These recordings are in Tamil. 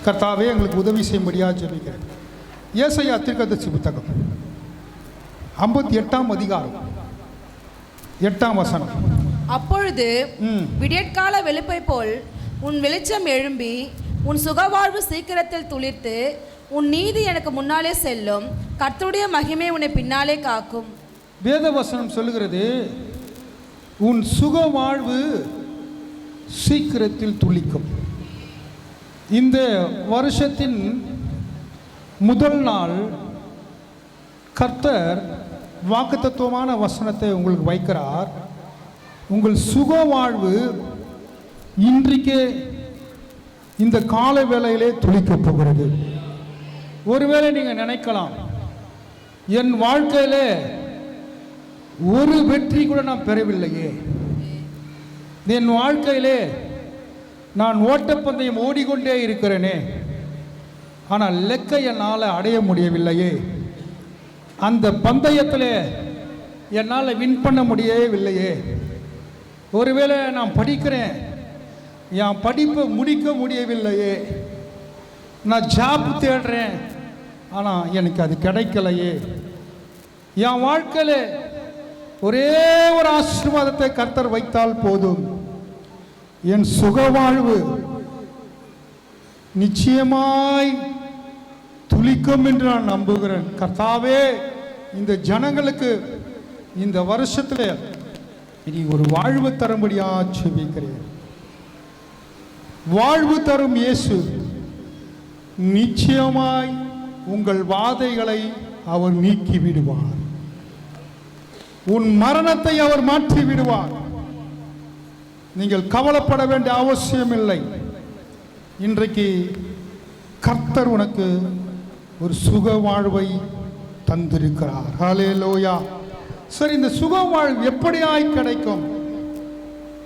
கர்த்தாவே எங்களுக்கு உதவி செய்யும்படியாக ஜெபிக்கிறேன். ஏசாயா தீர்க்கதரிசி புத்தகம் 58ஆம் அதிகாரம் 8ஆம் வசனம். அப்பொழுது விடியற்கால வெளுப்பை போல் உன் வெளிச்சம் எழும்பி உன் சுகவாழ்வு சீக்கிரத்தில் துளிர்த்து உன் நீதி எனக்கு முன்னாலே செல்லும், கர்த்தருடைய மகிமை உன்னை பின்னாலே காக்கும். வேத வசனம் சொல்லுகிறது, உன் சுகவாழ்வு சீக்கிரத்தில் துளிக்கும். இந்த வருஷத்தின் முதல் நாள் கர்த்தர் வாக்குத்தத்தமான வசனத்தை உங்களுக்கு வைக்கிறார். உங்கள் சுகவாழ்வு இன்றைக்கே இந்த கால வேளையிலே துளிக்கப் போகிறது. ஒருவேளை நீங்கள் நினைக்கலாம், என் வாழ்க்கையிலே ஒரு வெற்றி கூட நான் பெறவில்லையே, என் வாழ்க்கையிலே நான் ஓட்டப்பந்தயம் ஓடிக்கொண்டே இருக்கிறேனே, ஆனால் லெக்கை என்னால் அடைய முடியவில்லையே, அந்த பந்தயத்தில் என்னால் வின் பண்ண முடியவில்லையே, ஒருவேளை நான் படிக்கிறேன், என் படிப்பை முடிக்க முடியவில்லையே, நான் ஜாப் தேடுறேன், ஆனால் எனக்கு அது கிடைக்கலையே, என் வாழ்க்கையில் ஒரே ஒரு ஆசீர்வாதத்தை கர்த்தர் வைத்தால் போதும், என் சுகவாழ்வு நிச்சயமாய் துளிக்கும் என்று நான் நம்புகிறேன். கர்த்தாவே, இந்த ஜனங்களுக்கு இந்த வருஷத்தில் நீ ஒரு வாழ்வு தரும்படியா ஜெபிக்கிறேன். வாழ்வு தரும் இயேசு நிச்சயமாய் உங்கள் வாதைகளை அவர் நீக்கி விடுவார். உன் மரணத்தை அவர் மாற்றி விடுவார். நீங்கள் கவலைப்பட வேண்டிய அவசியம் இல்லை. இன்றைக்கு கர்த்தர் உனக்கு ஒரு சுக வாழ்வை தந்திருக்கிறார். ஹல்லேலூயா. சரி, இந்த சுக வாழ்வு எப்படியாய் கிடைக்கும்?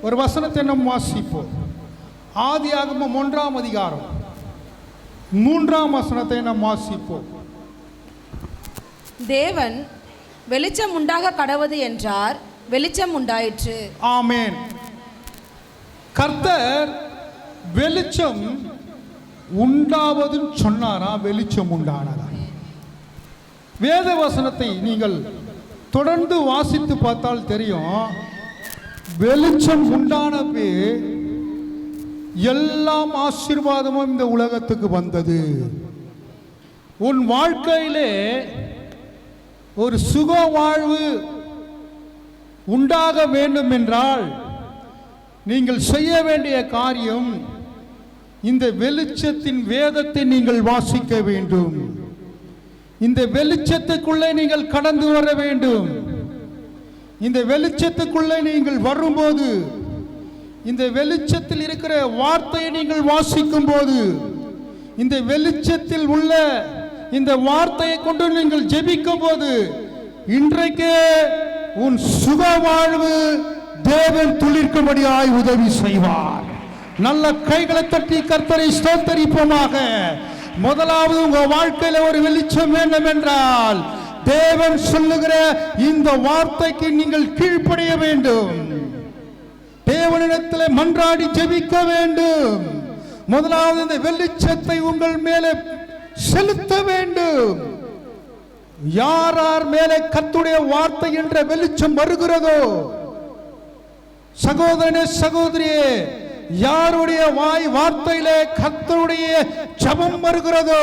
ஒரு வசனத்தை நாம் வாசிப்போம். ஆதியாகமம் 1ஆம் அதிகாரம் 3ஆம் வசனத்தை நாம் வாசிப்போம். தேவன் வெளிச்சம் உண்டாக கடவது என்றார், வெளிச்சம் உண்டாயிற்று. ஆமென். கர்த்தர் வெளிச்சம் உண்டாவதுன்னு சொன்னாரா? வெளிச்சம் உண்டானதா? வேத வசனத்தை நீங்கள் தொடர்ந்து வாசித்து பார்த்தால் தெரியும், வெளிச்சம் உண்டானவே எல்லாம் ஆசீர்வாதமும் இந்த உலகத்துக்கு வந்தது. உன் வாழ்க்கையிலே ஒரு சுக வாழ்வு உண்டாக வேண்டும் என்றால் நீங்கள் செய்ய வேண்டிய காரியம், இந்த வெளிச்சத்தின் வேதத்தை நீங்கள் வாசிக்க வேண்டும். இந்த வெளிச்சத்துக்குள்ளே நீங்கள் கடந்து வர வேண்டும். இந்த வெளிச்சத்துக்குள்ளே நீங்கள் வரும்போது, இந்த வெளிச்சத்தில் இருக்கிற வார்த்தையை நீங்கள் வாசிக்கும் போது, இந்த வெளிச்சத்தில் உள்ள இந்த வார்த்தையை கொண்டு நீங்கள் ஜெபிக்கும் போது, இன்றைக்கே உன் சுக வாழ்வு தேவன் துளிர்க்கும்படியாய் உதவி செய்வார். நல்ல கைகளை தட்டி கர்த்தரை ஸ்தோத்தரிப்போமாக. முதலாவது, உங்க வாழ்க்கையில ஒரு வெளிச்சம் வேண்டும் என்றால் தேவன் சொல்லுகிற இந்த வார்த்தைக்கு நீங்கள் கீழ்ப்படிய வேண்டும். தேவனிடத்தில் மன்றாடி ஜெபிக்க வேண்டும். முதலாவது இந்த வெளிச்சத்தை உங்கள் மேலே செலுத்த வேண்டும். யார் யார் மேலே கர்த்தருடைய வார்த்தை என்ற வெளிச்சம் வருகிறதோ, சகோதரனே சகோதரியே, யாருடைய வாய் வார்த்தையிலே கர்த்தருடைய ஜெபம் வருகிறதோ,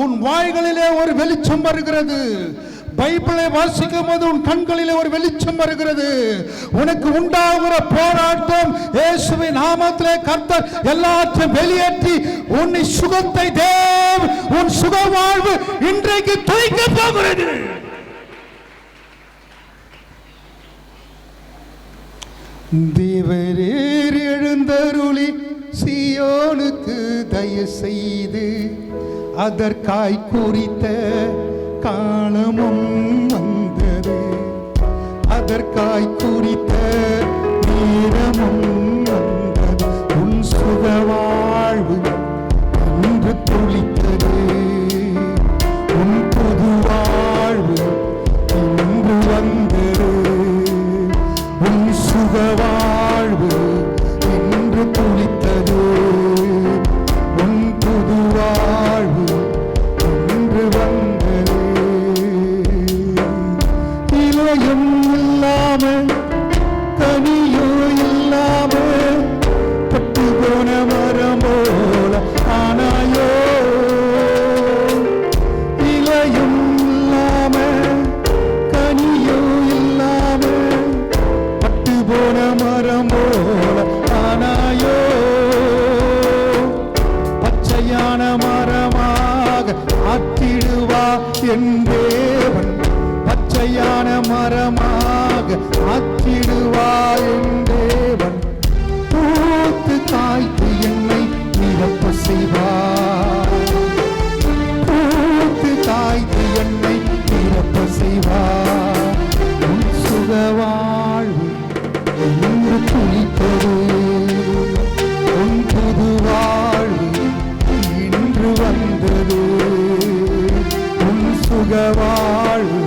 உன் வாய்களிலே ஒரு வெளிச்சம் வருகிறது. பைபிளை வாசிக்கும் போது உன் கண்களிலே ஒரு வெளிச்சம் வருகிறது. உனக்கு உண்டாகிற போராட்டம் இயேசுவின் நாமத்திலே கர்த்தர் எல்லாத்தையும் வெளியேற்றி உன்னை சுகத்தை தேவ் உன் சுக வாழ்வு இன்றைக்கு துய்க்க போகிறது. தேவரீர் எழுந்தருளி சீயோனுக்கு தயவு செய்து அதற்காய் குறித்த காலமும் வந்தது, அதற்காய் குறித்த நேரமும் வந்தது. உன் சுக வாழ்வு என்று துளித்தது, உன் புது வாழ்வு இன்று வந்தது. உன் சுக வாழ்வு என்று துளித்தது, உன் புது பச்சையான மரமாக ஆற்றிடுவா என் தேவன். பச்சையான மரமாக ஆற்றிடுவா என் தேவன். பூத்து காய்த்து என்னை நிரப்ப செய்வார். பூத்து காய்த்து என்னை நிரப்ப செய்வார். உன் சுகவாழ்வு இன்று துளித்தது. உன் புது வாழ்வு இன்று வந்தது. உன் சுகவாழ்வு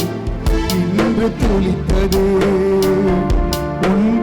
இன்று துளித்தது. உன்